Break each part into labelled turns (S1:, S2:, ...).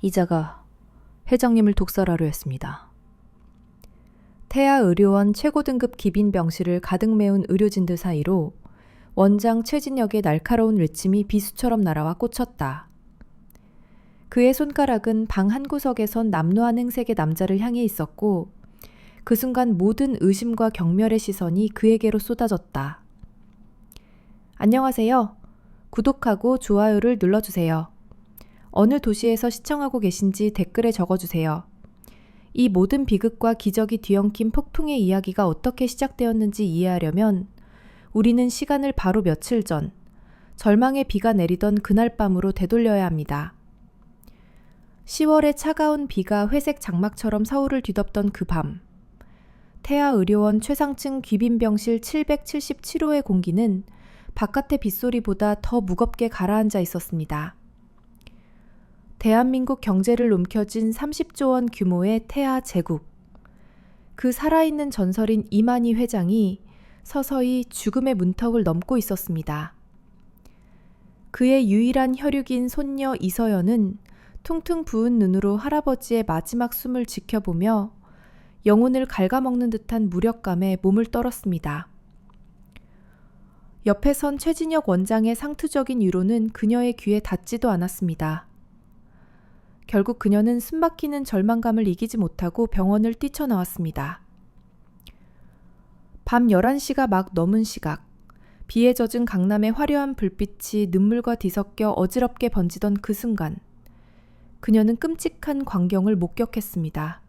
S1: 이자가 회장님을 독살하려 했습니다. 태아의료원 최고 등급 기빈 병실을 가득 메운 의료진들 사이로 원장 최진혁의 날카로운 외침이 비수처럼 날아와 꽂혔다. 그의 손가락은 방 한 구석에선 남루한 행색의 남자를 향해 있었고 그 순간 모든 의심과 경멸의 시선이 그에게로 쏟아졌다. 안녕하세요. 구독하고 좋아요를 눌러주세요. 어느 도시에서 시청하고 계신지 댓글에 적어주세요. 이 모든 비극과 기적이 뒤엉킨 폭풍의 이야기가 어떻게 시작되었는지 이해하려면 우리는 시간을 바로 며칠 전 절망의 비가 내리던 그날 밤으로 되돌려야 합니다. 10월의 차가운 비가 회색 장막처럼 서울을 뒤덮던 그 밤, 태아의료원 최상층 귀빈병실 777호의 공기는 바깥의 빗소리보다 더 무겁게 가라앉아 있었습니다. 대한민국 경제를 움켜쥔 30조 원 규모의 태아 제국. 그 살아있는 전설인 이만희 회장이 서서히 죽음의 문턱을 넘고 있었습니다. 그의 유일한 혈육인 손녀 이서연은 퉁퉁 부은 눈으로 할아버지의 마지막 숨을 지켜보며 영혼을 갉아먹는 듯한 무력감에 몸을 떨었습니다. 옆에 선 최진혁 원장의 상투적인 위로는 그녀의 귀에 닿지도 않았습니다. 결국 그녀는 숨막히는 절망감을 이기지 못하고 병원을 뛰쳐나왔습니다. 밤 11시가 막 넘은 시각, 비에 젖은 강남의 화려한 불빛이 눈물과 뒤섞여 어지럽게 번지던 그 순간, 그녀는 끔찍한 광경을 목격했습니다.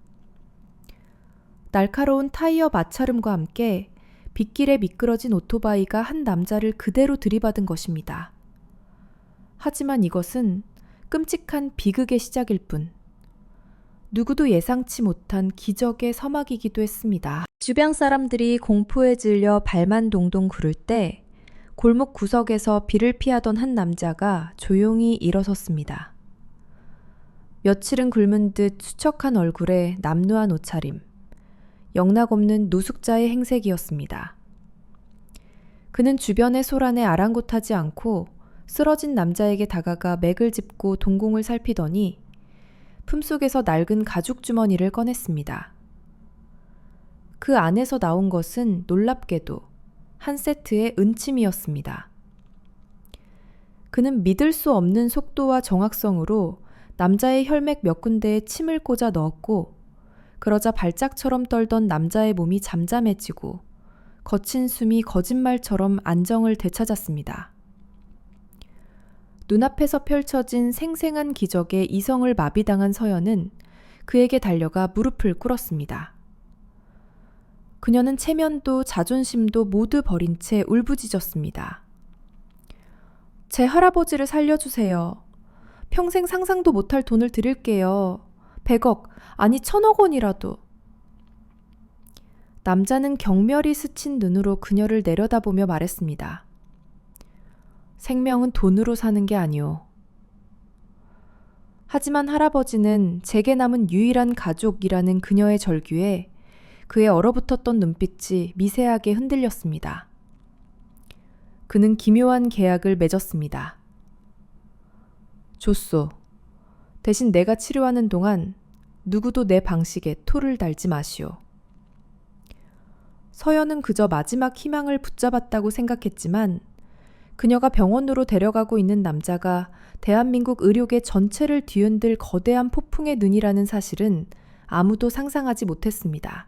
S1: 날카로운 타이어 마찰음과 함께 빗길에 미끄러진 오토바이가 한 남자를 그대로 들이받은 것입니다. 하지만 이것은 끔찍한 비극의 시작일 뿐, 누구도 예상치 못한 기적의 서막이기도 했습니다. 주변 사람들이 공포에 질려 발만 동동 구를 때 골목 구석에서 비를 피하던 한 남자가 조용히 일어섰습니다. 며칠은 굶은 듯 수척한 얼굴에 남루한 옷차림, 영락없는 노숙자의 행색이었습니다. 그는 주변의 소란에 아랑곳하지 않고 쓰러진 남자에게 다가가 맥을 짚고 동공을 살피더니 품속에서 낡은 가죽 주머니를 꺼냈습니다. 그 안에서 나온 것은 놀랍게도 한 세트의 은침이었습니다. 그는 믿을 수 없는 속도와 정확성으로 남자의 혈맥 몇 군데에 침을 꽂아 넣었고, 그러자 발작처럼 떨던 남자의 몸이 잠잠해지고 거친 숨이 거짓말처럼 안정을 되찾았습니다. 눈앞에서 펼쳐진 생생한 기적에 이성을 마비당한 서연은 그에게 달려가 무릎을 꿇었습니다. 그녀는 체면도 자존심도 모두 버린 채 울부짖었습니다. 제 할아버지를 살려주세요. 평생 상상도 못할 돈을 드릴게요. 100억, 아니 1000억 원이라도. 남자는 경멸이 스친 눈으로 그녀를 내려다보며 말했습니다. 생명은 돈으로 사는 게 아니오. 하지만 할아버지는 제게 남은 유일한 가족이라는 그녀의 절규에 그의 얼어붙었던 눈빛이 미세하게 흔들렸습니다. 그는 기묘한 계약을 맺었습니다. 좋소. 대신 내가 치료하는 동안 누구도 내 방식에 토를 달지 마시오. 서연은 그저 마지막 희망을 붙잡았다고 생각했지만 그녀가 병원으로 데려가고 있는 남자가 대한민국 의료계 전체를 뒤흔들 거대한 폭풍의 눈이라는 사실은 아무도 상상하지 못했습니다.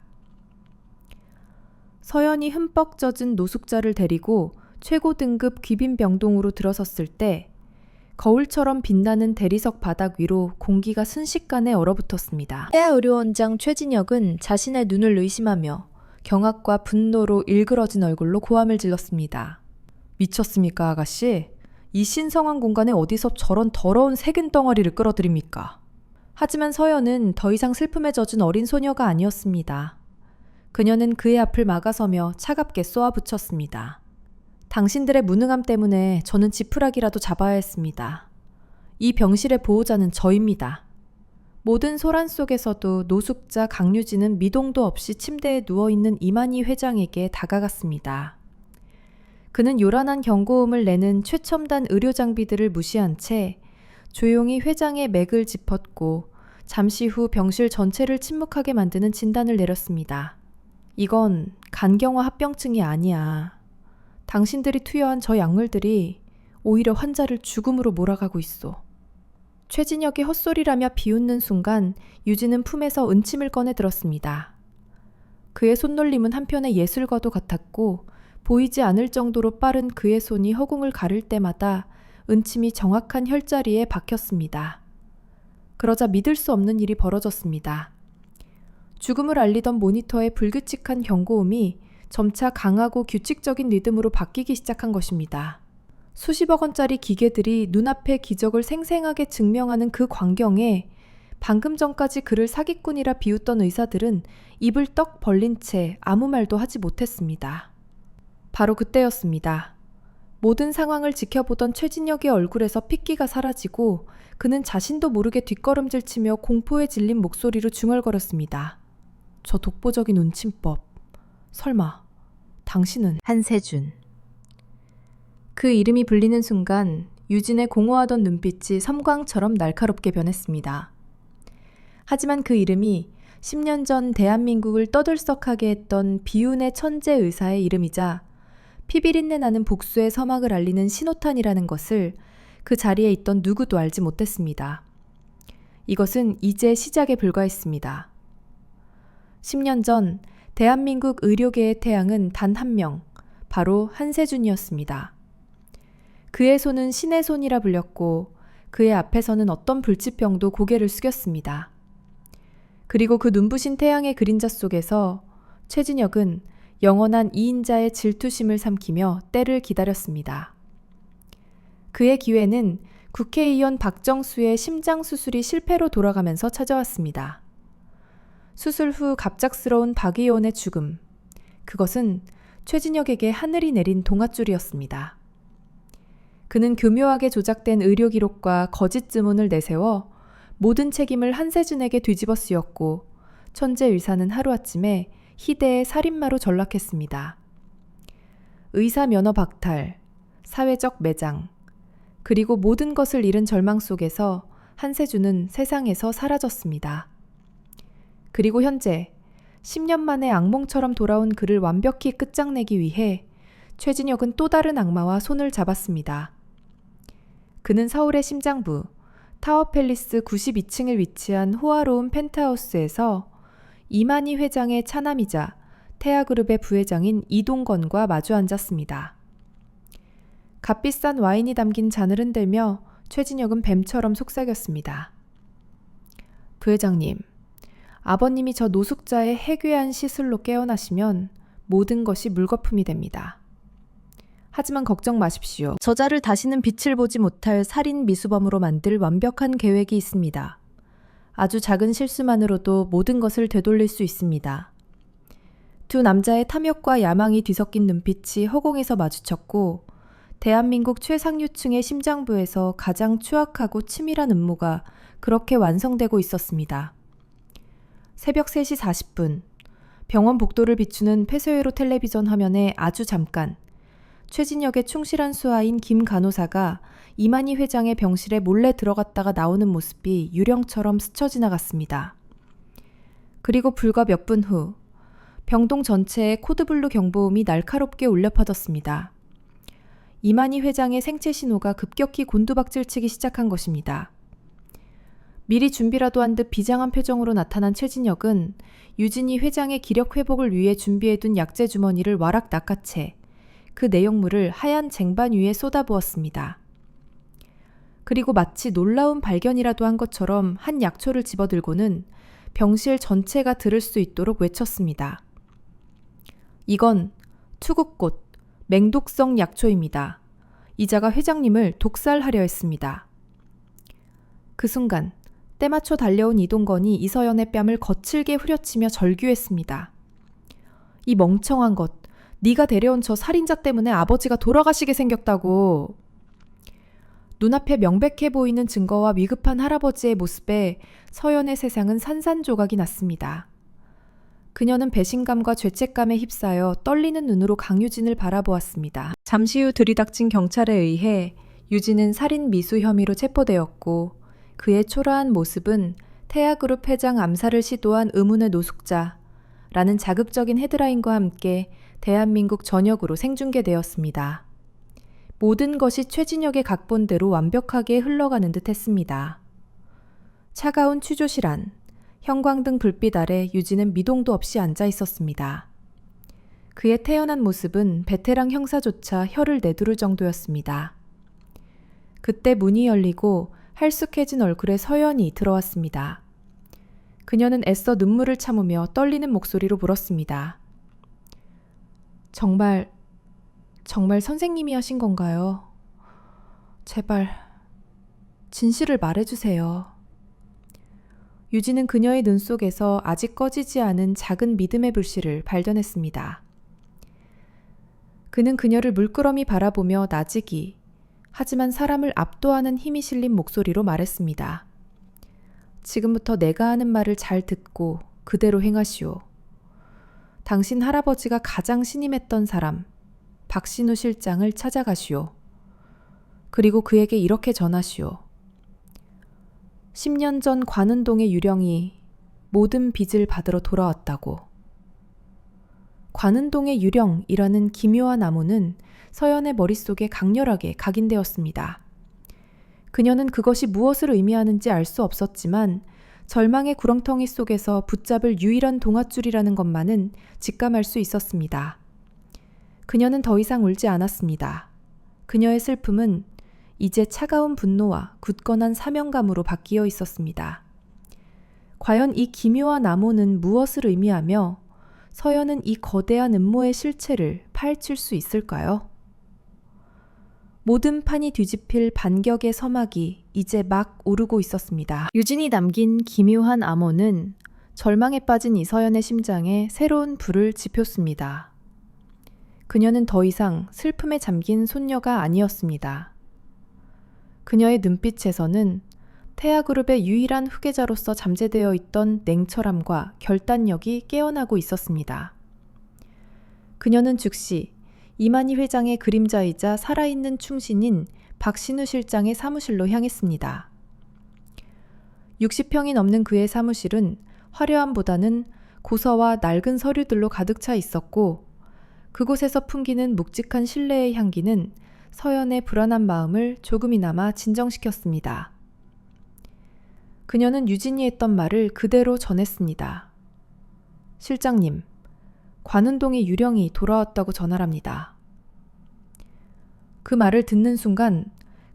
S1: 서연이 흠뻑 젖은 노숙자를 데리고 최고 등급 귀빈병동으로 들어섰을 때 거울처럼 빛나는 대리석 바닥 위로 공기가 순식간에 얼어붙었습니다. 태아의료원장 최진혁은 자신의 눈을 의심하며 경악과 분노로 일그러진 얼굴로 고함을 질렀습니다. 미쳤습니까, 아가씨? 이 신성한 공간에 어디서 저런 더러운 세균 덩어리를 끌어들입니까? 하지만 서연은 더 이상 슬픔에 젖은 어린 소녀가 아니었습니다. 그녀는 그의 앞을 막아서며 차갑게 쏘아붙였습니다. 당신들의 무능함 때문에 저는 지푸라기라도 잡아야 했습니다. 이 병실의 보호자는 저입니다. 모든 소란 속에서도 노숙자 강유진은 미동도 없이 침대에 누워있는 이만희 회장에게 다가갔습니다. 그는 요란한 경고음을 내는 최첨단 의료 장비들을 무시한 채 조용히 회장의 맥을 짚었고 잠시 후 병실 전체를 침묵하게 만드는 진단을 내렸습니다. 이건 간경화 합병증이 아니야. 당신들이 투여한 저 약물들이 오히려 환자를 죽음으로 몰아가고 있어. 최진혁이 헛소리라며 비웃는 순간 유진은 품에서 은침을 꺼내 들었습니다. 그의 손놀림은 한편의 예술과도 같았고 보이지 않을 정도로 빠른 그의 손이 허공을 가를 때마다 은침이 정확한 혈자리에 박혔습니다. 그러자 믿을 수 없는 일이 벌어졌습니다. 죽음을 알리던 모니터의 불규칙한 경고음이 점차 강하고 규칙적인 리듬으로 바뀌기 시작한 것입니다. 수십억 원짜리 기계들이 눈앞의 기적을 생생하게 증명하는 그 광경에 방금 전까지 그를 사기꾼이라 비웃던 의사들은 입을 떡 벌린 채 아무 말도 하지 못했습니다. 바로 그때였습니다. 모든 상황을 지켜보던 최진혁의 얼굴에서 핏기가 사라지고 그는 자신도 모르게 뒷걸음질치며 공포에 질린 목소리로 중얼거렸습니다. 저 독보적인 운침법. 설마 당신은 한세준. 그 이름이 불리는 순간 유진의 공허하던 눈빛이 섬광처럼 날카롭게 변했습니다. 하지만 그 이름이 10년 전 대한민국을 떠들썩하게 했던 비운의 천재 의사의 이름이자 피비린내 나는 복수의 서막을 알리는 신호탄이라는 것을 그 자리에 있던 누구도 알지 못했습니다. 이것은 이제 시작에 불과했습니다. 10년 전 대한민국 의료계의 태양은 단 한 명, 바로 한세준이었습니다. 그의 손은 신의 손이라 불렸고 그의 앞에서는 어떤 불치병도 고개를 숙였습니다. 그리고 그 눈부신 태양의 그림자 속에서 최진혁은 영원한 이인자의 질투심을 삼키며 때를 기다렸습니다. 그의 기회는 국회의원 박정수의 심장 수술이 실패로 돌아가면서 찾아왔습니다. 수술 후 갑작스러운 박 의원의 죽음. 그것은 최진혁에게 하늘이 내린 동아줄이었습니다. 그는 교묘하게 조작된 의료 기록과 거짓 증언을 내세워 모든 책임을 한세준에게 뒤집어 씌웠고 천재 의사는 하루아침에 희대의 살인마로 전락했습니다. 의사 면허 박탈, 사회적 매장, 그리고 모든 것을 잃은 절망 속에서 한세준은 세상에서 사라졌습니다. 그리고 현재 10년 만에 악몽처럼 돌아온 그를 완벽히 끝장내기 위해 최진혁은 또 다른 악마와 손을 잡았습니다. 그는 서울의 심장부 타워팰리스 92층에 위치한 호화로운 펜트하우스에서 이만희 회장의 차남이자 태아그룹의 부회장인 이동건과 마주 앉았습니다. 값비싼 와인이 담긴 잔을 흔들며 최진혁은 뱀처럼 속삭였습니다. 부회장님, 아버님이 저 노숙자의 해괴한 시술로 깨어나시면 모든 것이 물거품이 됩니다. 하지만 걱정 마십시오. 저자를 다시는 빛을 보지 못할 살인 미수범으로 만들 완벽한 계획이 있습니다. 아주 작은 실수만으로도 모든 것을 되돌릴 수 있습니다. 두 남자의 탐욕과 야망이 뒤섞인 눈빛이 허공에서 마주쳤고 대한민국 최상류층의 심장부에서 가장 추악하고 치밀한 음모가 그렇게 완성되고 있었습니다. 새벽 3시 40분, 병원 복도를 비추는 폐쇄회로 텔레비전 화면에 아주 잠깐 최진혁의 충실한 수하인 김 간호사가 이만희 회장의 병실에 몰래 들어갔다가 나오는 모습이 유령처럼 스쳐 지나갔습니다. 그리고 불과 몇 분 후 병동 전체에 코드블루 경보음이 날카롭게 울려 퍼졌습니다. 이만희 회장의 생체 신호가 급격히 곤두박질치기 시작한 것입니다. 미리 준비라도 한 듯 비장한 표정으로 나타난 최진혁은 유진희 회장의 기력 회복을 위해 준비해둔 약재 주머니를 와락 낚아채 그 내용물을 하얀 쟁반 위에 쏟아부었습니다. 그리고 마치 놀라운 발견이라도 한 것처럼 한 약초를 집어들고는 병실 전체가 들을 수 있도록 외쳤습니다. 이건 투국꽃, 맹독성 약초입니다. 이자가 회장님을 독살하려 했습니다. 그 순간 때맞춰 달려온 이동건이 이서연의 뺨을 거칠게 후려치며 절규했습니다. 이 멍청한 것, 네가 데려온 저 살인자 때문에 아버지가 돌아가시게 생겼다고. 눈앞에 명백해 보이는 증거와 위급한 할아버지의 모습에 서연의 세상은 산산조각이 났습니다. 그녀는 배신감과 죄책감에 휩싸여 떨리는 눈으로 강유진을 바라보았습니다. 잠시 후 들이닥친 경찰에 의해 유진은 살인 미수 혐의로 체포되었고 그의 초라한 모습은 태아그룹 회장 암살을 시도한 의문의 노숙자라는 자극적인 헤드라인과 함께 대한민국 전역으로 생중계되었습니다. 모든 것이 최진혁의 각본대로 완벽하게 흘러가는 듯 했습니다. 차가운 취조실 안, 형광등 불빛 아래 유진은 미동도 없이 앉아 있었습니다. 그의 태연한 모습은 베테랑 형사조차 혀를 내두를 정도였습니다. 그때 문이 열리고 할쑥해진 얼굴에 서연이 들어왔습니다. 그녀는 애써 눈물을 참으며 떨리는 목소리로 물었습니다. 정말 선생님이 하신 건가요? 제발 진실을 말해주세요. 유진은 그녀의 눈 속에서 아직 꺼지지 않은 작은 믿음의 불씨를 발견했습니다. 그는 그녀를 물끄러미 바라보며 나지기, 하지만 사람을 압도하는 힘이 실린 목소리로 말했습니다. 지금부터 내가 하는 말을 잘 듣고 그대로 행하시오. 당신 할아버지가 가장 신임했던 사람, 박신우 실장을 찾아가시오. 그리고 그에게 이렇게 전하시오. 10년 전 관운동의 유령이 모든 빚을 받으러 돌아왔다고. 관운동의 유령이라는 기묘한 암호는 서연의 머릿속에 강렬하게 각인되었습니다. 그녀는 그것이 무엇을 의미하는지 알 수 없었지만 절망의 구렁텅이 속에서 붙잡을 유일한 동아줄이라는 것만은 직감할 수 있었습니다. 그녀는 더 이상 울지 않았습니다. 그녀의 슬픔은 이제 차가운 분노와 굳건한 사명감으로 바뀌어 있었습니다. 과연 이 기묘한 암호는 무엇을 의미하며 서연은 이 거대한 음모의 실체를 파헤칠 수 있을까요? 모든 판이 뒤집힐 반격의 서막이 이제 막 오르고 있었습니다. 유진이 남긴 기묘한 암호는 절망에 빠진 이서연의 심장에 새로운 불을 지폈습니다. 그녀는 더 이상 슬픔에 잠긴 손녀가 아니었습니다. 그녀의 눈빛에서는 태아그룹의 유일한 후계자로서 잠재되어 있던 냉철함과 결단력이 깨어나고 있었습니다. 그녀는 즉시 이만희 회장의 그림자이자 살아있는 충신인 박신우 실장의 사무실로 향했습니다. 60평이 넘는 그의 사무실은 화려함보다는 고서와 낡은 서류들로 가득 차 있었고 그곳에서 풍기는 묵직한 신뢰의 향기는 서연의 불안한 마음을 조금이나마 진정시켰습니다. 그녀는 유진이 했던 말을 그대로 전했습니다. 실장님, 관운동의 유령이 돌아왔다고 전하랍니다. 그 말을 듣는 순간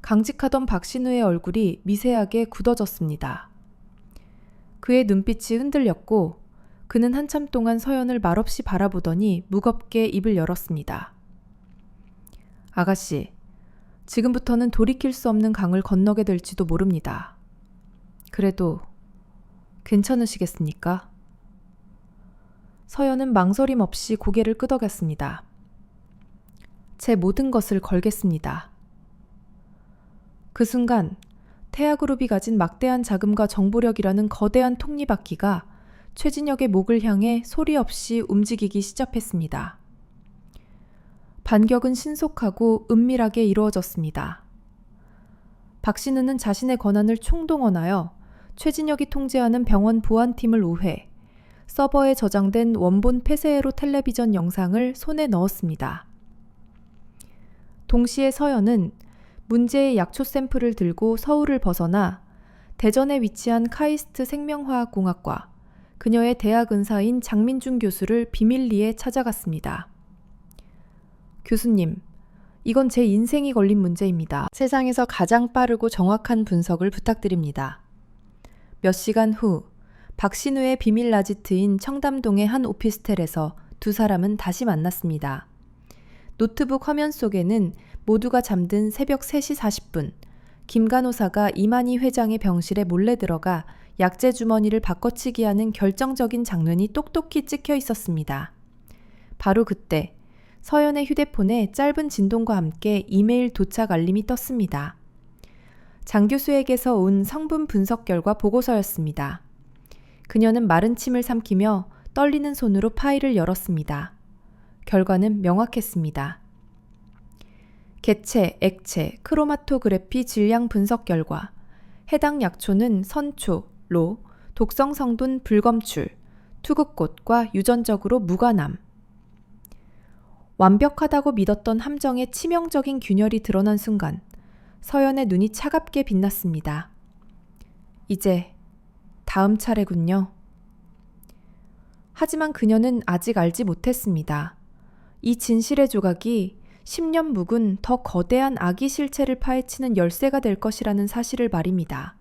S1: 강직하던 박신우의 얼굴이 미세하게 굳어졌습니다. 그의 눈빛이 흔들렸고 그는 한참 동안 서연을 말없이 바라보더니 무겁게 입을 열었습니다. 아가씨, 지금부터는 돌이킬 수 없는 강을 건너게 될지도 모릅니다. 그래도 괜찮으시겠습니까? 서연은 망설임 없이 고개를 끄덕였습니다. 제 모든 것을 걸겠습니다. 그 순간 태아그룹이 가진 막대한 자금과 정보력이라는 거대한 톱니바퀴가 최진혁의 목을 향해 소리 없이 움직이기 시작했습니다. 반격은 신속하고 은밀하게 이루어졌습니다. 박신우는 자신의 권한을 총동원하여 최진혁이 통제하는 병원 보안팀을 우회, 서버에 저장된 원본 폐쇄회로 텔레비전 영상을 손에 넣었습니다. 동시에 서연은 문제의 약초 샘플을 들고 서울을 벗어나 대전에 위치한 카이스트 생명화학공학과 그녀의 대학 은사인 장민중 교수를 비밀리에 찾아갔습니다. 교수님, 이건 제 인생이 걸린 문제입니다. 세상에서 가장 빠르고 정확한 분석을 부탁드립니다. 몇 시간 후 박신우의 비밀 라지트인 청담동의 한 오피스텔에서 두 사람은 다시 만났습니다. 노트북 화면 속에는 모두가 잠든 새벽 3시 40분, 김 간호사가 이만희 회장의 병실에 몰래 들어가 약재 주머니를 바꿔치기 하는 결정적인 장면이 똑똑히 찍혀 있었습니다. 바로 그때 서연의 휴대폰에 짧은 진동과 함께 이메일 도착 알림이 떴습니다. 장 교수에게서 온 성분 분석 결과 보고서였습니다. 그녀는 마른 침을 삼키며 떨리는 손으로 파일을 열었습니다. 결과는 명확했습니다. 개체, 액체, 크로마토그래피 질량 분석 결과 해당 약초는 선초, 로, 독성 성분 불검출, 투극꽃과 유전적으로 무관함. 완벽하다고 믿었던 함정의 치명적인 균열이 드러난 순간 서연의 눈이 차갑게 빛났습니다. 이제 다음 차례군요. 하지만 그녀는 아직 알지 못했습니다. 이 진실의 조각이 10년 묵은 더 거대한 악의 실체를 파헤치는 열쇠가 될 것이라는 사실을 말입니다.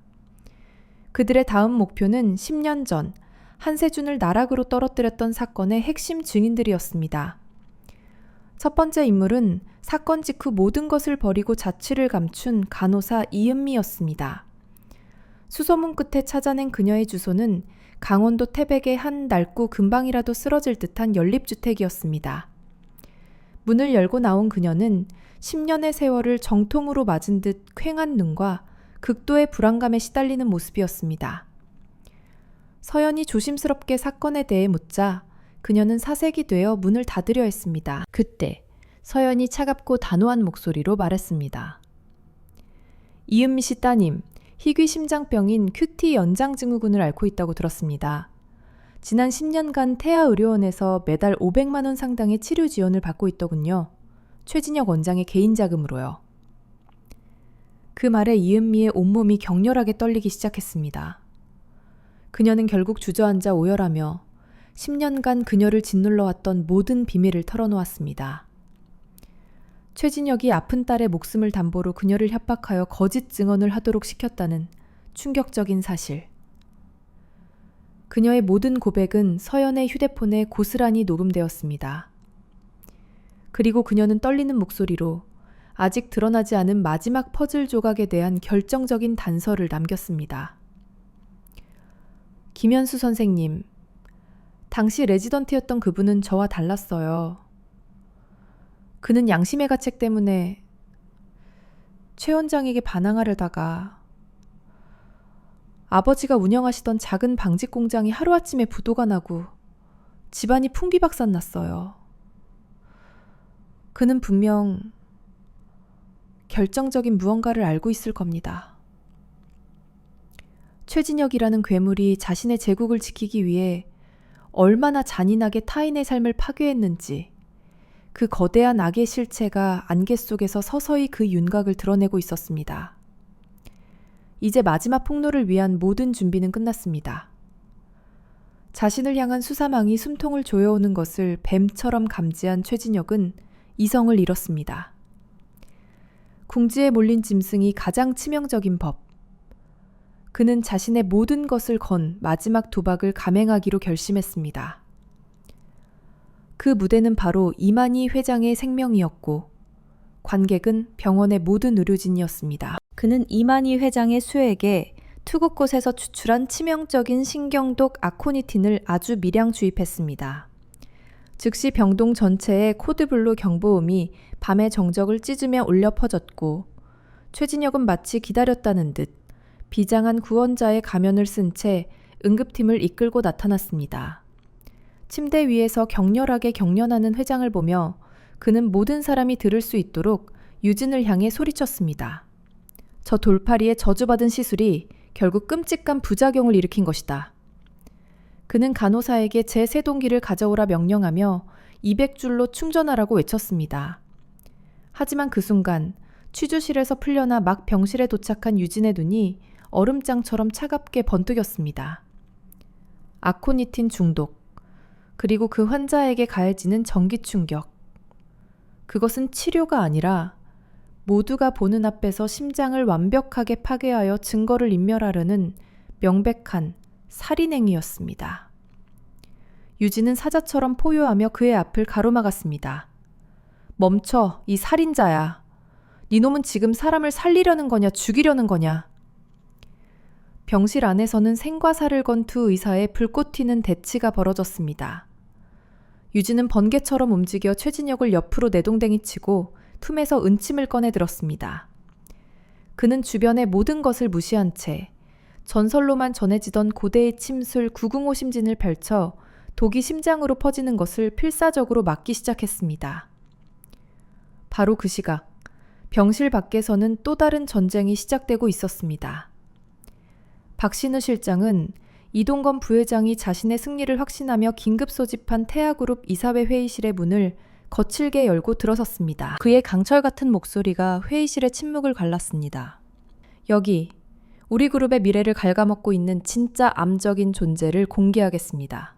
S1: 그들의 다음 목표는 10년 전 한세준을 나락으로 떨어뜨렸던 사건의 핵심 증인들이었습니다. 첫 번째 인물은 사건 직후 모든 것을 버리고 자취를 감춘 간호사 이은미였습니다. 수소문 끝에 찾아낸 그녀의 주소는 강원도 태백의 한 낡고 금방이라도 쓰러질 듯한 연립주택이었습니다. 문을 열고 나온 그녀는 10년의 세월을 정통으로 맞은 듯 퀭한 눈과 극도의 불안감에 시달리는 모습이었습니다. 서연이 조심스럽게 사건에 대해 묻자 그녀는 사색이 되어 문을 닫으려 했습니다. 그때 서연이 차갑고 단호한 목소리로 말했습니다. 이은미 씨 따님, 희귀 심장병인 QT 연장증후군을 앓고 있다고 들었습니다. 지난 10년간 태아의료원에서 매달 500만 원 상당의 치료 지원을 받고 있더군요. 최진혁 원장의 개인 자금으로요. 그 말에 이은미의 온몸이 격렬하게 떨리기 시작했습니다. 그녀는 결국 주저앉아 오열하며 10년간 그녀를 짓눌러왔던 모든 비밀을 털어놓았습니다. 최진혁이 아픈 딸의 목숨을 담보로 그녀를 협박하여 거짓 증언을 하도록 시켰다는 충격적인 사실. 그녀의 모든 고백은 서연의 휴대폰에 고스란히 녹음되었습니다. 그리고 그녀는 떨리는 목소리로 아직 드러나지 않은 마지막 퍼즐 조각에 대한 결정적인 단서를 남겼습니다. 김현수 선생님, 당시 레지던트였던 그분은 저와 달랐어요. 그는 양심의 가책 때문에 최 원장에게 반항하려다가 아버지가 운영하시던 작은 방직 공장이 하루아침에 부도가 나고 집안이 풍비박산 났어요. 그는 분명 결정적인 무언가를 알고 있을 겁니다. 최진혁이라는 괴물이 자신의 제국을 지키기 위해 얼마나 잔인하게 타인의 삶을 파괴했는지 그 거대한 악의 실체가 안개 속에서 서서히 그 윤곽을 드러내고 있었습니다. 이제 마지막 폭로를 위한 모든 준비는 끝났습니다. 자신을 향한 수사망이 숨통을 조여오는 것을 뱀처럼 감지한 최진혁은 이성을 잃었습니다. 궁지에 몰린 짐승이 가장 치명적인 법. 그는 자신의 모든 것을 건 마지막 도박을 감행하기로 결심했습니다. 그 무대는 바로 이만희 회장의 생명이었고 관객은 병원의 모든 의료진이었습니다. 그는 이만희 회장의 수에게 투구꽃에서 추출한 치명적인 신경독 아코니틴을 아주 미량 주입했습니다. 즉시 병동 전체에 코드블루 경보음이 밤의 정적을 찢으며 울려 퍼졌고 최진혁은 마치 기다렸다는 듯 비장한 구원자의 가면을 쓴 채 응급팀을 이끌고 나타났습니다. 침대 위에서 격렬하게 경련하는 회장을 보며 그는 모든 사람이 들을 수 있도록 유진을 향해 소리쳤습니다. 저 돌팔이의 저주받은 시술이 결국 끔찍한 부작용을 일으킨 것이다. 그는 간호사에게 제 세동기를 가져오라 명령하며 200줄로 충전하라고 외쳤습니다. 하지만 그 순간 취조실에서 풀려나 막 병실에 도착한 유진의 눈이 얼음장처럼 차갑게 번뜩였습니다. 아코니틴 중독, 그리고 그 환자에게 가해지는 전기 충격. 그것은 치료가 아니라 모두가 보는 앞에서 심장을 완벽하게 파괴하여 증거를 인멸하려는 명백한 살인행위였습니다. 유진은 사자처럼 포효하며 그의 앞을 가로막았습니다. 멈춰, 이 살인자야. 네 놈은 지금 사람을 살리려는 거냐, 죽이려는 거냐. 병실 안에서는 생과 사를 건 두 의사의 불꽃 튀는 대치가 벌어졌습니다. 유진은 번개처럼 움직여 최진혁을 옆으로 내동댕이 치고 틈에서 은침을 꺼내 들었습니다. 그는 주변의 모든 것을 무시한 채 전설로만 전해지던 고대의 침술 구궁오심진을 펼쳐 독이 심장으로 퍼지는 것을 필사적으로 막기 시작했습니다. 바로 그 시각 병실 밖에서는 또 다른 전쟁이 시작되고 있었습니다. 박신우 실장은 이동건 부회장이 자신의 승리를 확신하며 긴급 소집한 태아그룹 이사회 회의실의 문을 거칠게 열고 들어섰습니다. 그의 강철 같은 목소리가 회의실의 침묵을 갈랐습니다. 여기 우리 그룹의 미래를 갉아먹고 있는 진짜 암적인 존재를 공개하겠습니다.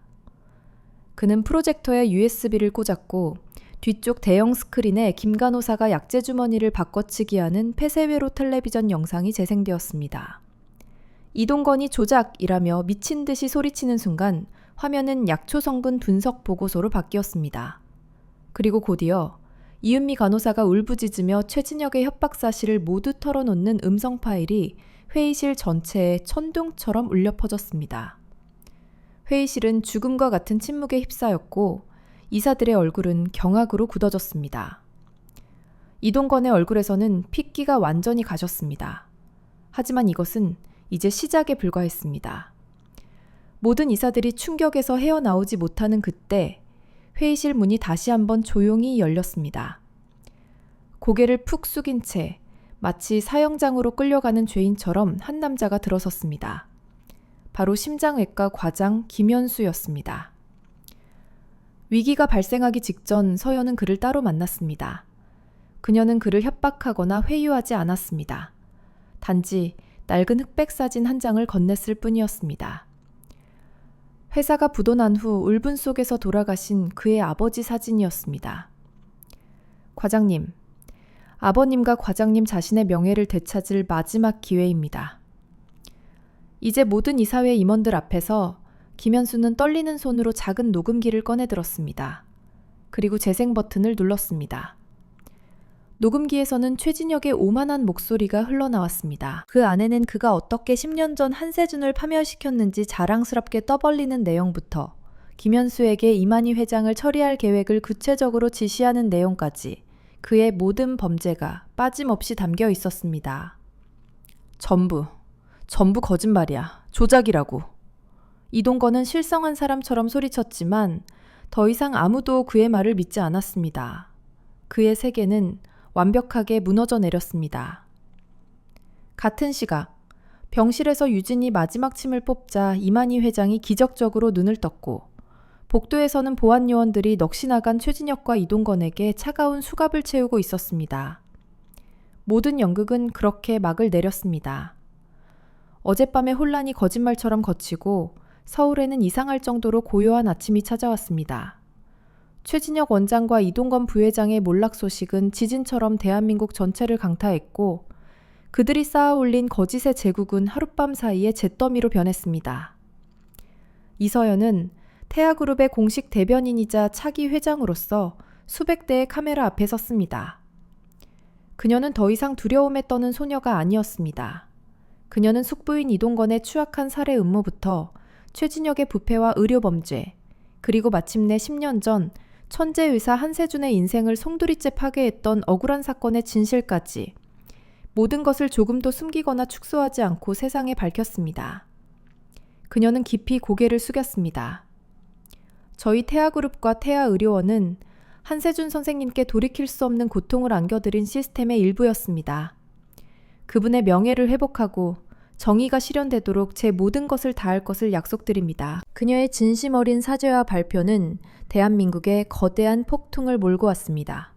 S1: 그는 프로젝터에 USB를 꽂았고 뒤쪽 대형 스크린에 김 간호사가 약재 주머니를 바꿔치기 하는 폐쇄회로 텔레비전 영상이 재생되었습니다. 이동건이 조작이라며 미친 듯이 소리치는 순간 화면은 약초 성분 분석 보고서로 바뀌었습니다. 그리고 곧이어 이은미 간호사가 울부짖으며 최진혁의 협박 사실을 모두 털어놓는 음성 파일이 회의실 전체에 천둥처럼 울려 퍼졌습니다. 회의실은 죽음과 같은 침묵에 휩싸였고 이사들의 얼굴은 경악으로 굳어졌습니다. 이동건의 얼굴에서는 핏기가 완전히 가셨습니다. 하지만 이것은 이제 시작에 불과했습니다. 모든 이사들이 충격에서 헤어나오지 못하는 그때 회의실 문이 다시 한번 조용히 열렸습니다. 고개를 푹 숙인 채 마치 사형장으로 끌려가는 죄인처럼 한 남자가 들어섰습니다. 바로 심장외과 과장 김현수였습니다. 위기가 발생하기 직전 서연은 그를 따로 만났습니다. 그녀는 그를 협박하거나 회유하지 않았습니다. 단지 낡은 흑백 사진 한 장을 건넸을 뿐이었습니다. 회사가 부도난 후 울분 속에서 돌아가신 그의 아버지 사진이었습니다. 과장님, 아버님과 과장님 자신의 명예를 되찾을 마지막 기회입니다. 이제 모든 이사회 임원들 앞에서 김현수는 떨리는 손으로 작은 녹음기를 꺼내들었습니다. 그리고 재생 버튼을 눌렀습니다. 녹음기에서는 최진혁의 오만한 목소리가 흘러나왔습니다. 그 안에는 그가 어떻게 10년 전 한세준을 파멸시켰는지 자랑스럽게 떠벌리는 내용부터 김현수에게 이만희 회장을 처리할 계획을 구체적으로 지시하는 내용까지 그의 모든 범죄가 빠짐없이 담겨 있었습니다. 전부 거짓말이야. 조작이라고. 이동건은 실성한 사람처럼 소리쳤지만 더 이상 아무도 그의 말을 믿지 않았습니다. 그의 세계는 완벽하게 무너져 내렸습니다. 같은 시각, 병실에서 유진이 마지막 침을 뽑자 이만희 회장이 기적적으로 눈을 떴고 복도에서는 보안 요원들이 넋이 나간 최진혁과 이동건에게 차가운 수갑을 채우고 있었습니다. 모든 연극은 그렇게 막을 내렸습니다. 어젯밤의 혼란이 거짓말처럼 거치고 서울에는 이상할 정도로 고요한 아침이 찾아왔습니다. 최진혁 원장과 이동건 부회장의 몰락 소식은 지진처럼 대한민국 전체를 강타했고 그들이 쌓아 올린 거짓의 제국은 하룻밤 사이에 잿더미로 변했습니다. 이서연은 태아그룹의 공식 대변인이자 차기 회장으로서 수백 대의 카메라 앞에 섰습니다. 그녀는 더 이상 두려움에 떠는 소녀가 아니었습니다. 그녀는 숙부인 이동건의 추악한 살해 음모부터 최진혁의 부패와 의료범죄, 그리고 마침내 10년 전 천재 의사 한세준의 인생을 송두리째 파괴했던 억울한 사건의 진실까지 모든 것을 조금도 숨기거나 축소하지 않고 세상에 밝혔습니다. 그녀는 깊이 고개를 숙였습니다. 저희 태아그룹과 태아의료원은 한세준 선생님께 돌이킬 수 없는 고통을 안겨드린 시스템의 일부였습니다. 그분의 명예를 회복하고 정의가 실현되도록 제 모든 것을 다할 것을 약속드립니다. 그녀의 진심 어린 사죄와 발표는 대한민국에 거대한 폭풍을 몰고 왔습니다.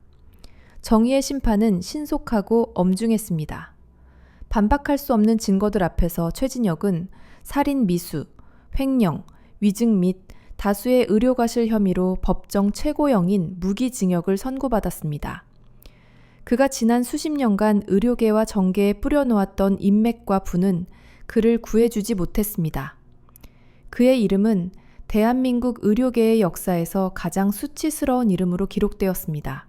S1: 정의의 심판은 신속하고 엄중했습니다. 반박할 수 없는 증거들 앞에서 최진혁은 살인 미수, 횡령, 위증 및 다수의 의료과실 혐의로 법정 최고형인 무기징역을 선고받았습니다. 그가 지난 수십 년간 의료계와 정계에 뿌려놓았던 인맥과 부는 그를 구해주지 못했습니다. 그의 이름은 대한민국 의료계의 역사에서 가장 수치스러운 이름으로 기록되었습니다.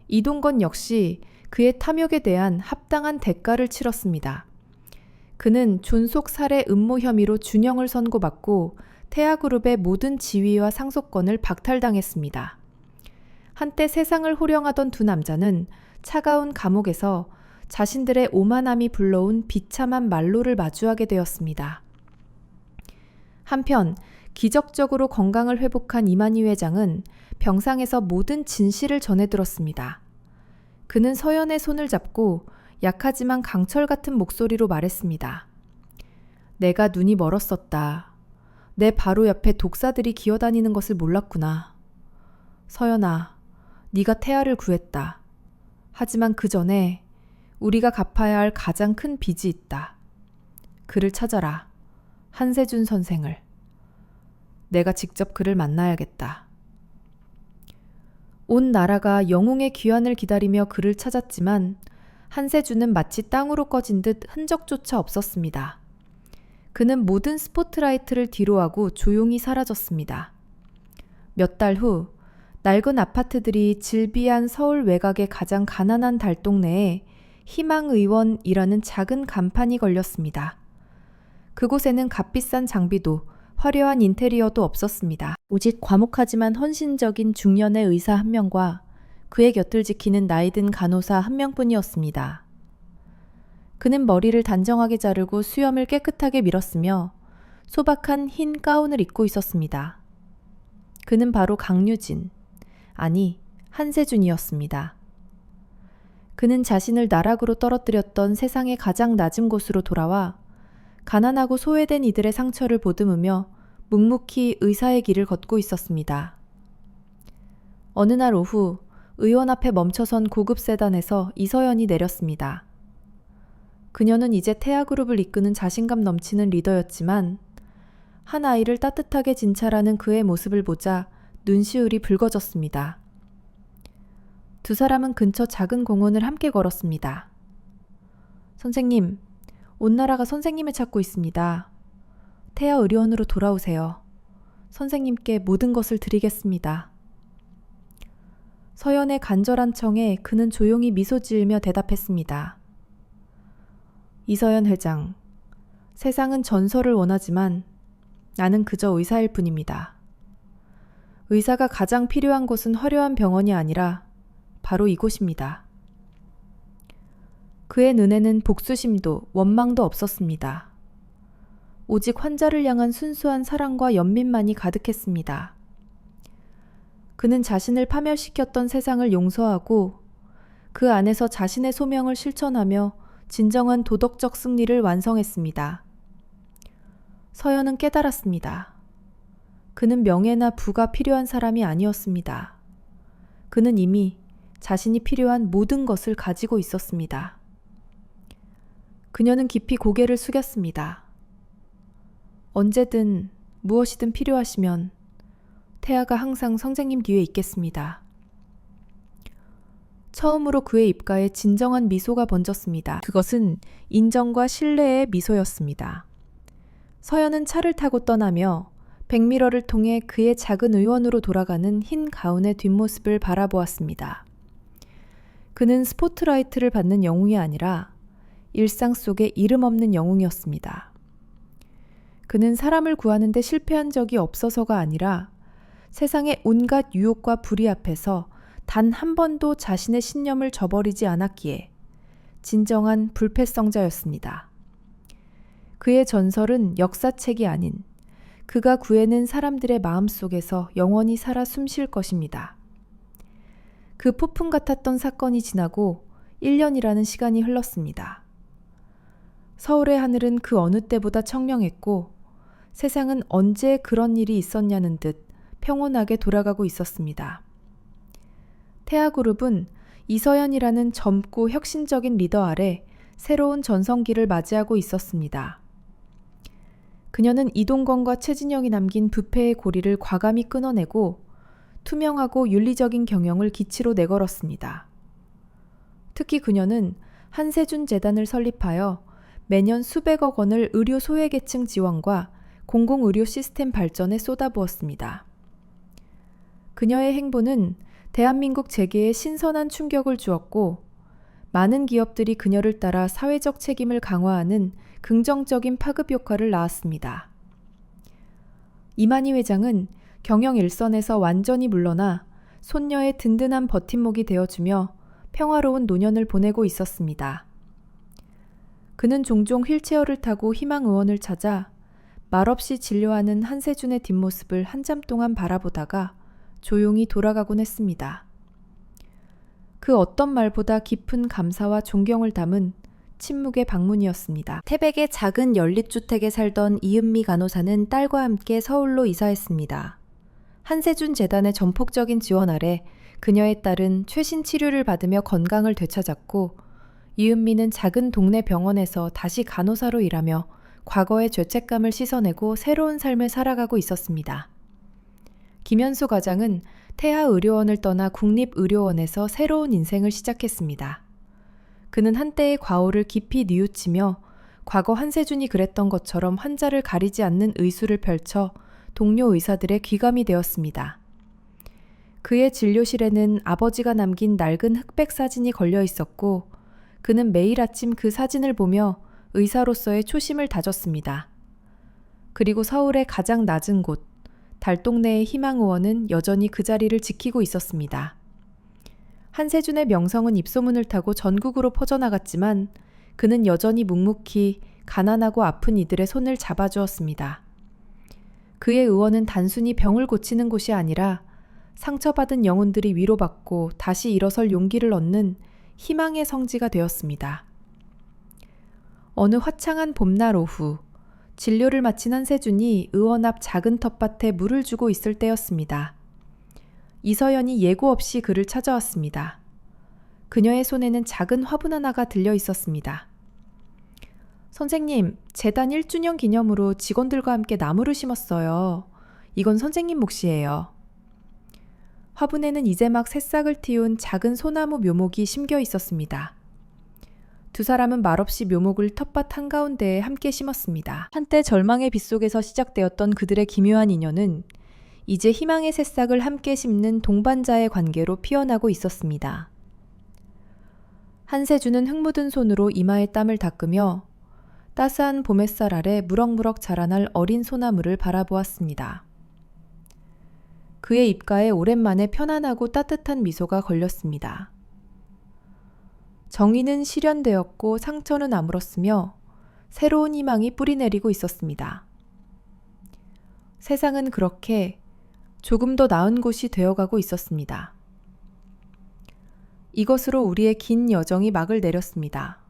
S1: 이동건 역시 그의 탐욕에 대한 합당한 대가를 치렀습니다. 그는 존속 살해 음모 혐의로 준형을 선고받고 태아그룹의 모든 지위와 상속권을 박탈당했습니다. 한때 세상을 호령하던 두 남자는 차가운 감옥에서 자신들의 오만함이 불러온 비참한 말로를 마주하게 되었습니다. 한편 기적적으로 건강을 회복한 이만희 회장은 병상에서 모든 진실을 전해들었습니다. 그는 서연의 손을 잡고 약하지만 강철 같은 목소리로 말했습니다. 내가 눈이 멀었었다. 내 바로 옆에 독사들이 기어다니는 것을 몰랐구나. 서연아, 네가 태아를 구했다. 하지만 그 전에 우리가 갚아야 할 가장 큰 빚이 있다. 그를 찾아라. 한세준 선생을. 내가 직접 그를 만나야겠다. 온 나라가 영웅의 귀환을 기다리며 그를 찾았지만 한세준은 마치 땅으로 꺼진 듯 흔적조차 없었습니다. 그는 모든 스포트라이트를 뒤로하고 조용히 사라졌습니다. 몇 달 후 낡은 아파트들이 질비한 서울 외곽의 가장 가난한 달동네에 희망의원이라는 작은 간판이 걸렸습니다. 그곳에는 값비싼 장비도 화려한 인테리어도 없었습니다. 오직 과묵하지만 헌신적인 중년의 의사 한 명과 그의 곁을 지키는 나이든 간호사 한 명뿐이었습니다. 그는 머리를 단정하게 자르고 수염을 깨끗하게 밀었으며 소박한 흰 가운을 입고 있었습니다. 그는 바로 강유진, 아니 한세준이었습니다. 그는 자신을 나락으로 떨어뜨렸던 세상의 가장 낮은 곳으로 돌아와 가난하고 소외된 이들의 상처를 보듬으며 묵묵히 의사의 길을 걷고 있었습니다. 어느 날 오후 의원 앞에 멈춰선 고급 세단에서 이서연이 내렸습니다. 그녀는 이제 태아그룹을 이끄는 자신감 넘치는 리더였지만 한 아이를 따뜻하게 진찰하는 그의 모습을 보자 눈시울이 붉어졌습니다. 두 사람은 근처 작은 공원을 함께 걸었습니다. 선생님, 온 나라가 선생님을 찾고 있습니다. 태아 의료원으로 돌아오세요. 선생님께 모든 것을 드리겠습니다. 서연의 간절한 청에 그는 조용히 미소 지으며 대답했습니다. 이서연 회장, 세상은 전설을 원하지만 나는 그저 의사일 뿐입니다. 의사가 가장 필요한 곳은 화려한 병원이 아니라 바로 이곳입니다. 그의 눈에는 복수심도 원망도 없었습니다. 오직 환자를 향한 순수한 사랑과 연민만이 가득했습니다. 그는 자신을 파멸시켰던 세상을 용서하고 그 안에서 자신의 소명을 실천하며 진정한 도덕적 승리를 완성했습니다. 서연은 깨달았습니다. 그는 명예나 부가 필요한 사람이 아니었습니다. 그는 이미 자신이 필요한 모든 것을 가지고 있었습니다. 그녀는 깊이 고개를 숙였습니다. 언제든 무엇이든 필요하시면 태아가 항상 선생님 뒤에 있겠습니다. 처음으로 그의 입가에 진정한 미소가 번졌습니다. 그것은 인정과 신뢰의 미소였습니다. 서연은 차를 타고 떠나며 백미러를 통해 그의 작은 의원으로 돌아가는 흰 가운의 뒷모습을 바라보았습니다. 그는 스포트라이트를 받는 영웅이 아니라 일상 속의 이름 없는 영웅이었습니다. 그는 사람을 구하는 데 실패한 적이 없어서가 아니라 세상의 온갖 유혹과 불의 앞에서 단 한 번도 자신의 신념을 저버리지 않았기에 진정한 불패성자였습니다. 그의 전설은 역사책이 아닌 그가 구해낸 사람들의 마음속에서 영원히 살아 숨쉴 것입니다. 그 폭풍 같았던 사건이 지나고 1년이라는 시간이 흘렀습니다. 서울의 하늘은 그 어느 때보다 청명했고 세상은 언제 그런 일이 있었냐는 듯 평온하게 돌아가고 있었습니다. 태아그룹은 이서연이라는 젊고 혁신적인 리더 아래 새로운 전성기를 맞이하고 있었습니다. 그녀는 이동건과 최진영이 남긴 부패의 고리를 과감히 끊어내고 투명하고 윤리적인 경영을 기치로 내걸었습니다. 특히 그녀는 한세준 재단을 설립하여 매년 수백억 원을 의료 소외계층 지원과 공공의료 시스템 발전에 쏟아부었습니다. 그녀의 행보는 대한민국 재계에 신선한 충격을 주었고 많은 기업들이 그녀를 따라 사회적 책임을 강화하는 긍정적인 파급 효과를 낳았습니다. 이만희 회장은 경영 일선에서 완전히 물러나 손녀의 든든한 버팀목이 되어주며 평화로운 노년을 보내고 있었습니다. 그는 종종 휠체어를 타고 희망의원을 찾아 말없이 진료하는 한세준의 뒷모습을 한참 동안 바라보다가 조용히 돌아가곤 했습니다. 그 어떤 말보다 깊은 감사와 존경을 담은 침묵의 방문이었습니다. 태백의 작은 연립주택에 살던 이은미 간호사는 딸과 함께 서울로 이사했습니다. 한세준 재단의 전폭적인 지원 아래 그녀의 딸은 최신 치료를 받으며 건강을 되찾았고, 이은미는 작은 동네 병원에서 다시 간호사로 일하며 과거의 죄책감을 씻어내고 새로운 삶을 살아가고 있었습니다. 김현수 과장은 태아의료원을 떠나 국립의료원에서 새로운 인생을 시작했습니다. 그는 한때의 과오를 깊이 뉘우치며 과거 한세준이 그랬던 것처럼 환자를 가리지 않는 의술을 펼쳐 동료 의사들의 귀감이 되었습니다. 그의 진료실에는 아버지가 남긴 낡은 흑백 사진이 걸려 있었고, 그는 매일 아침 그 사진을 보며 의사로서의 초심을 다졌습니다. 그리고 서울의 가장 낮은 곳, 달동네의 희망의원은 여전히 그 자리를 지키고 있었습니다. 한세준의 명성은 입소문을 타고 전국으로 퍼져나갔지만 그는 여전히 묵묵히 가난하고 아픈 이들의 손을 잡아주었습니다. 그의 의원은 단순히 병을 고치는 곳이 아니라 상처받은 영혼들이 위로받고 다시 일어설 용기를 얻는 희망의 성지가 되었습니다. 어느 화창한 봄날 오후, 진료를 마친 한세준이 의원 앞 작은 텃밭에 물을 주고 있을 때였습니다. 이서연이 예고 없이 그를 찾아왔습니다. 그녀의 손에는 작은 화분 하나가 들려 있었습니다. 선생님, 재단 1주년 기념으로 직원들과 함께 나무를 심었어요. 이건 선생님 몫이에요. 화분에는 이제 막 새싹을 틔운 작은 소나무 묘목이 심겨 있었습니다. 두 사람은 말없이 묘목을 텃밭 한가운데에 함께 심었습니다. 한때 절망의 빗속에서 시작되었던 그들의 기묘한 인연은 이제 희망의 새싹을 함께 심는 동반자의 관계로 피어나고 있었습니다. 한세준은 흙 묻은 손으로 이마에 땀을 닦으며 따스한 봄햇살 아래 무럭무럭 자라날 어린 소나무를 바라보았습니다. 그의 입가에 오랜만에 편안하고 따뜻한 미소가 걸렸습니다. 정의는 실현되었고 상처는 아물었으며 새로운 희망이 뿌리내리고 있었습니다. 세상은 그렇게 조금 더 나은 곳이 되어가고 있었습니다. 이것으로 우리의 긴 여정이 막을 내렸습니다.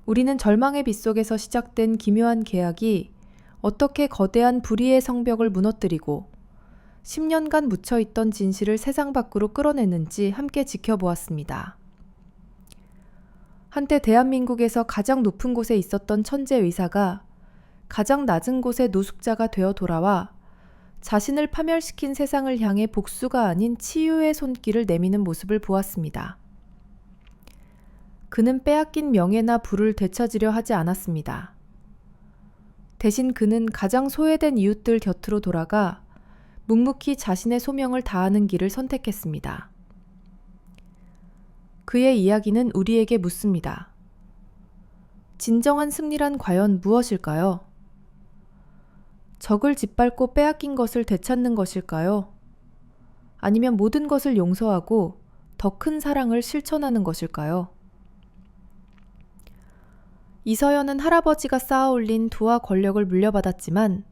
S1: 우리는 절망의 빗속에서 시작된 기묘한 계약이 어떻게 거대한 불의의 성벽을 무너뜨리고 10년간 묻혀있던 진실을 세상 밖으로 끌어내는지 함께 지켜보았습니다. 한때 대한민국에서 가장 높은 곳에 있었던 천재 의사가 가장 낮은 곳의 노숙자가 되어 돌아와 자신을 파멸시킨 세상을 향해 복수가 아닌 치유의 손길을 내미는 모습을 보았습니다. 그는 빼앗긴 명예나 부를 되찾으려 하지 않았습니다. 대신 그는 가장 소외된 이웃들 곁으로 돌아가 묵묵히 자신의 소명을 다하는 길을 선택했습니다. 그의 이야기는 우리에게 묻습니다. 진정한 승리란 과연 무엇일까요? 적을 짓밟고 빼앗긴 것을 되찾는 것일까요? 아니면 모든 것을 용서하고 더 큰 사랑을 실천하는 것일까요? 이서연은 할아버지가 쌓아올린 부와 권력을 물려받았지만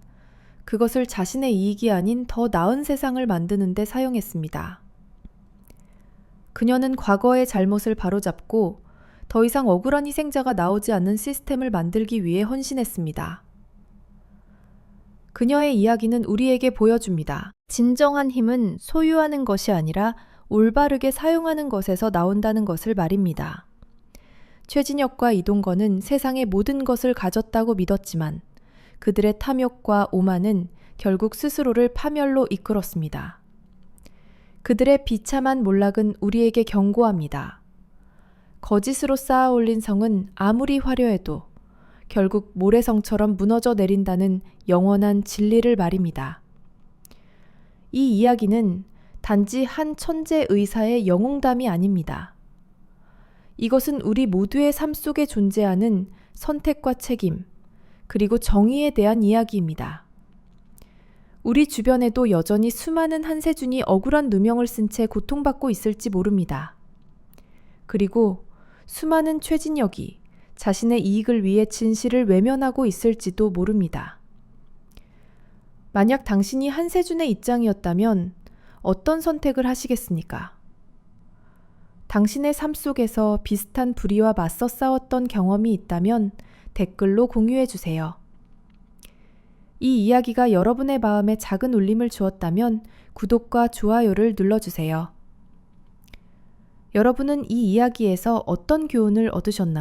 S1: 그것을 자신의 이익이 아닌 더 나은 세상을 만드는 데 사용했습니다. 그녀는 과거의 잘못을 바로잡고 더 이상 억울한 희생자가 나오지 않는 시스템을 만들기 위해 헌신했습니다. 그녀의 이야기는 우리에게 보여줍니다. 진정한 힘은 소유하는 것이 아니라 올바르게 사용하는 것에서 나온다는 것을 말입니다. 최진혁과 이동건은 세상의 모든 것을 가졌다고 믿었지만 그들의 탐욕과 오만은 결국 스스로를 파멸로 이끌었습니다. 그들의 비참한 몰락은 우리에게 경고합니다. 거짓으로 쌓아올린 성은 아무리 화려해도 결국 모래성처럼 무너져 내린다는 영원한 진리를 말입니다. 이 이야기는 단지 한 천재 의사의 영웅담이 아닙니다. 이것은 우리 모두의 삶 속에 존재하는 선택과 책임, 그리고 정의에 대한 이야기입니다. 우리 주변에도 여전히 수많은 한세준이 억울한 누명을 쓴 채 고통받고 있을지 모릅니다. 그리고 수많은 최진혁이 자신의 이익을 위해 진실을 외면하고 있을지도 모릅니다. 만약 당신이 한세준의 입장이었다면 어떤 선택을 하시겠습니까? 당신의 삶 속에서 비슷한 불의와 맞서 싸웠던 경험이 있다면 댓글로 공유해 주세요. 이 이야기가 여러분의 마음에 작은 울림을 주었다면 구독과 좋아요를 눌러주세요. 여러분은 이 이야기에서 어떤 교훈을 얻으셨나요?